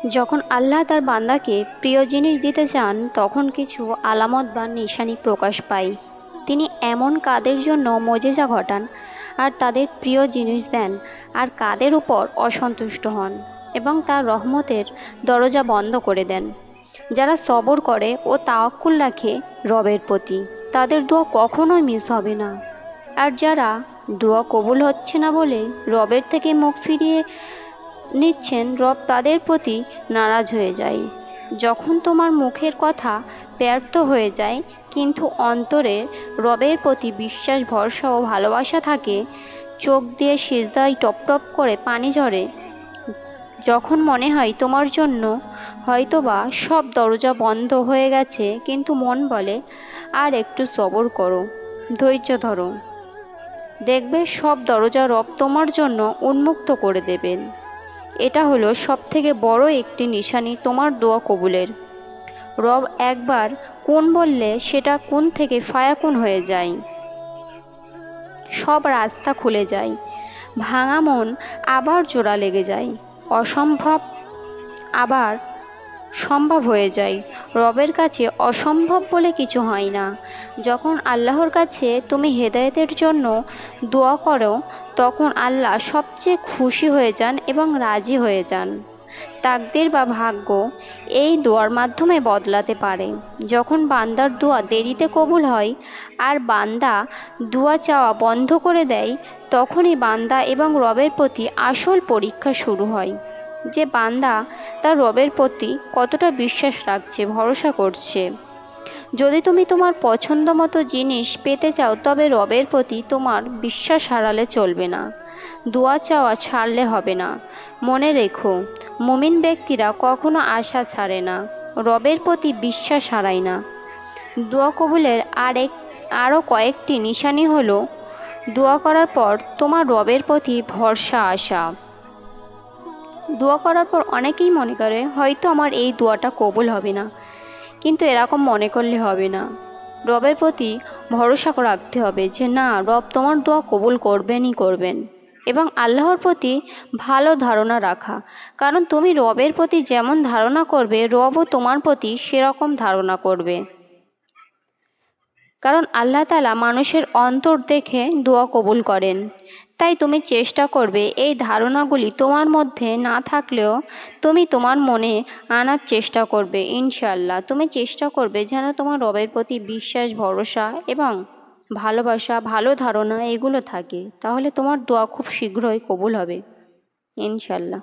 যখন আল্লাহ তার বান্দাকে প্রিয় জিনিস দিতে চান তখন কিছু আলামত বা নিশানি প্রকাশ পায়। তিনি এমন কাদের জন্য মজেজা ঘটান আর তাদের প্রিয় জিনিস দেন, আর কাদের উপর অসন্তুষ্ট হন এবং তার রহমতের দরজা বন্ধ করে দেন। যারা সবর করে ও তাওয়াক্কুল রাখে রবের প্রতি, তাদের দোয়া কখনোই মিস হবে না। আর যারা দোয়া কবুল হচ্ছে না বলে রবের থেকে মুখ ফিরিয়ে নিচ্ছেন, রব তাদের প্রতি নারাজ হয়ে যায়। যখন তোমার মুখের কথা ব্যর্থ হয়ে যায় কিন্তু অন্তরে রবের প্রতি বিশ্বাস, ভরসা ও ভালোবাসা থাকে, চোখ দিয়ে সিজদায় টপ টপ করে পানি ঝরে, যখন মনে হয় তোমার জন্য হয়তোবা সব দরজা বন্ধ হয়ে গেছে, কিন্তু মন বলে আর একটু সবর করো, ধৈর্য ধরো, দেখবে সব দরজা রব তোমার জন্য উন্মুক্ত করে দেবেন। এটা হলো সবথেকে বড় একটি নিশানি তোমার দোয়া কবুলের। রব একবার কোন বললে সেটা কোন থেকে ফায়াকুন হয়ে যায়, সব রাস্তা খুলে যায়, ভাঙা মন আবার জোড়া লেগে যায়, অসম্ভব আবার সম্ভব হয়ে যায়। রবের কাছে অসম্ভব বলে কিছু হয় না। যখন আল্লাহর কাছে তুমি হেদায়েতের জন্য দোয়া করো তখন আল্লাহ সবচেয়ে খুশি হয়ে যান এবং রাজি হয়ে যান। তাকদীর বা ভাগ্য এই দোয়ার মাধ্যমে বদলাতে পারে। যখন বান্দার দোয়া দেরিতে কবুল হয় আর বান্দা দোয়া চাওয়া বন্ধ করে দেয়, তখনই বান্দা এবং রবের প্রতি আসল পরীক্ষা শুরু হয়, যে বান্দা তার রবের প্রতি কতটা বিশ্বাস রাখছে, ভরসা করছে। যদি তুমি তোমার পছন্দ মতো জিনিস পেতে চাও তবে রবের প্রতি তোমার বিশ্বাস হারালে চলবে না, দোয়া চাওয়া ছাড়লে হবে না। মনে রেখো, মুমিন ব্যক্তিরা কখনো আশা ছাড়ে না, রবের প্রতি বিশ্বাস হারায় না। দোয়া কবুলের আরও কয়েকটি নিশানি হলো, দোয়া করার পর তোমার রবের প্রতি ভরসা আসা। দোয়া করার পর অনেকেই মনে করে হয়তো আমার এই দোয়াটা কবুল হবে না, কিন্তু এরকম মনে করলে হবে না। রবের প্রতি ভরসা রাখতে হবে যে না, রব তোমার দোয়া কবুল করবেনই করবেন, এবং আল্লাহর প্রতি ভালো ধারণা রাখা, কারণ তুমি রবের প্রতি যেমন ধারণা করবে রবও তোমার প্রতি সেরকম ধারণা করবে। কারণ আল্লাহ তাআলা মানুষের অন্তর দেখে দোয়া কবুল করেন। তাই তুমি চেষ্টা করবে এই ধারণাগুলি তোমার মধ্যে না থাকলেও তুমি তোমার মনে আনার চেষ্টা করবে। ইনশাআল্লাহ তুমি চেষ্টা করবে যেন তোমার রবের প্রতি বিশ্বাস, ভরসা এবং ভালোবাসা, ভালো ধারণা এগুলো থাকে, তাহলে তোমার দোয়া খুব শীঘ্রই কবুল হবে ইনশাআল্লাহ।